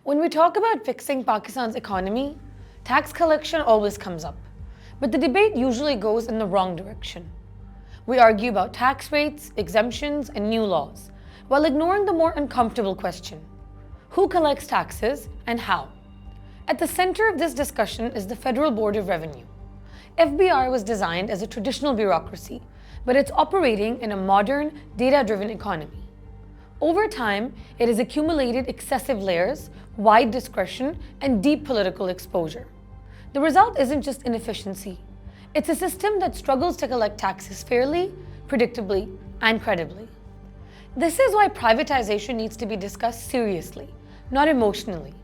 When we talk about fixing Pakistan's economy, tax collection always comes up. But the debate usually goes in the wrong direction. We argue about tax rates, exemptions, and new laws, while ignoring the more uncomfortable question: who collects taxes and how? At the center of this discussion is the Federal Board of Revenue. FBR was designed as a traditional bureaucracy, but it's operating in a modern, data-driven economy. Over time, it has accumulated excessive layers, wide discretion, and deep political exposure. The result isn't just inefficiency. It's a system that struggles to collect taxes fairly, predictably, and credibly. This is why privatization needs to be discussed seriously, not emotionally.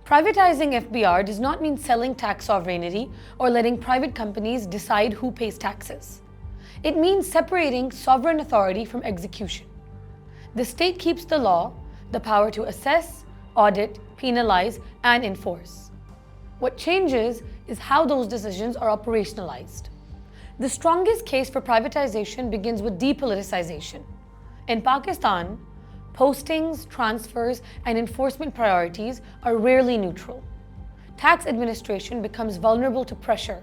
Privatizing FBR does not mean selling tax sovereignty or letting private companies decide who pays taxes. It means separating sovereign authority from execution. The state keeps the law, the power to assess, audit, penalize, and enforce. What changes is how those decisions are operationalized. The strongest case for privatization begins with depoliticization. In Pakistan, postings, transfers, and enforcement priorities are rarely neutral. Tax administration becomes vulnerable to pressure.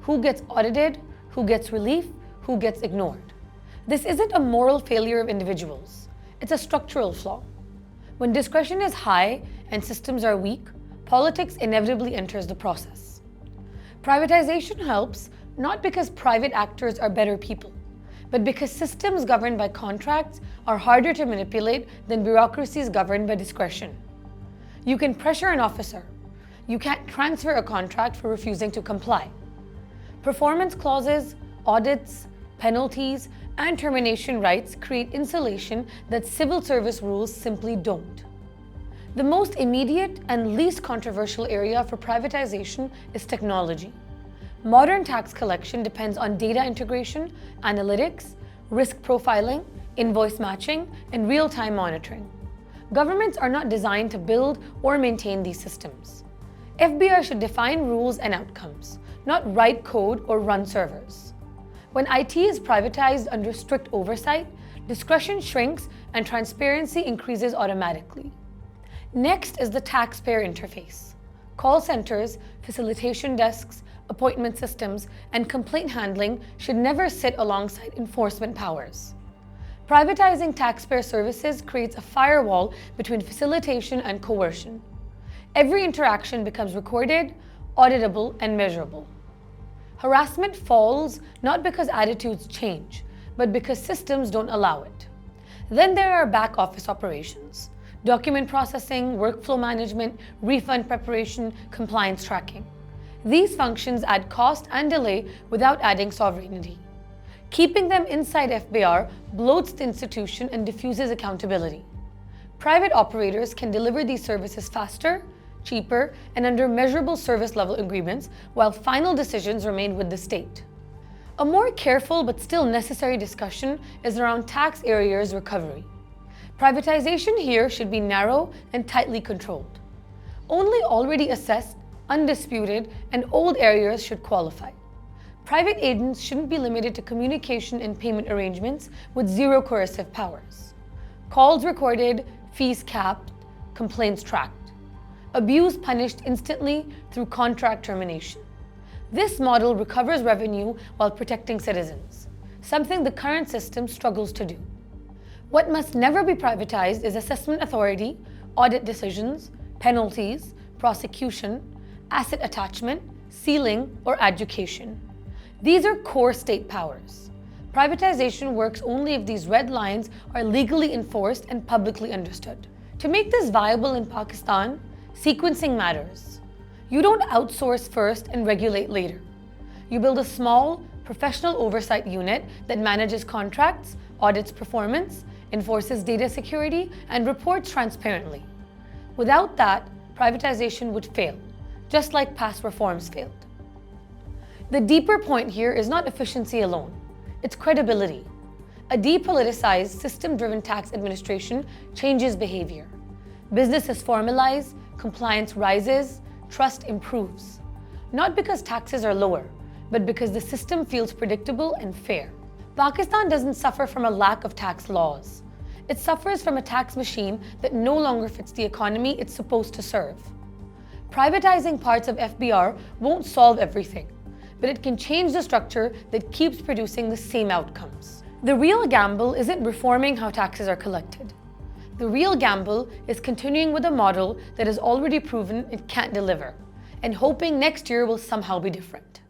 Who gets audited, who gets relief, who gets ignored. This isn't a moral failure of individuals. It's a structural flaw. When discretion is high and systems are weak, politics inevitably enters the process. Privatization helps not because private actors are better people, but because systems governed by contracts are harder to manipulate than bureaucracies governed by discretion. You can pressure an officer. You can't transfer a contract for refusing to comply. Performance clauses, audits, penalties, and termination rights create insulation that civil service rules simply don't. The most immediate and least controversial area for privatization is technology. Modern tax collection depends on data integration, analytics, risk profiling, invoice matching, and real-time monitoring. Governments are not designed to build or maintain these systems. FBR should define rules and outcomes, not write code or run servers. When IT is privatized under strict oversight, discretion shrinks and transparency increases automatically. Next is the taxpayer interface. Call centers, facilitation desks, appointment systems, and complaint handling should never sit alongside enforcement powers. Privatizing taxpayer services creates a firewall between facilitation and coercion. Every interaction becomes recorded, auditable, and measurable. Harassment falls not because attitudes change, but because systems don't allow it. Then there are back office operations: document processing, workflow management, refund preparation, compliance tracking. These functions add cost and delay without adding sovereignty. Keeping them inside FBR bloats the institution and diffuses accountability. Private operators can deliver these services faster, cheaper, and under measurable service level agreements, while final decisions remain with the state. A more careful but still necessary discussion is around tax arrears recovery. Privatization here should be narrow and tightly controlled. Only already assessed, undisputed, and old arrears should qualify. Private agents shouldn't be limited to communication and payment arrangements with zero coercive powers. Calls recorded, fees capped, complaints tracked. Abuse punished instantly through contract termination. This model recovers revenue while protecting citizens, something the current system struggles to do. What must never be privatized is assessment authority, audit decisions, penalties, prosecution, asset attachment, sealing, or adjudication. These are core state powers. Privatization works only if these red lines are legally enforced and publicly understood. To make this viable in Pakistan, sequencing matters. You don't outsource first and regulate later. You build a small, professional oversight unit that manages contracts, audits performance, enforces data security, and reports transparently. Without that, privatization would fail, just like past reforms failed. The deeper point here is not efficiency alone, it's credibility. A depoliticized, system-driven tax administration changes behavior. Businesses formalize, compliance rises, trust improves. Not because taxes are lower, but because the system feels predictable and fair. Pakistan doesn't suffer from a lack of tax laws. It suffers from a tax machine that no longer fits the economy it's supposed to serve. Privatizing parts of FBR won't solve everything, but it can change the structure that keeps producing the same outcomes. The real gamble isn't reforming how taxes are collected. The real gamble is continuing with a model that has already proven it can't deliver, and hoping next year will somehow be different.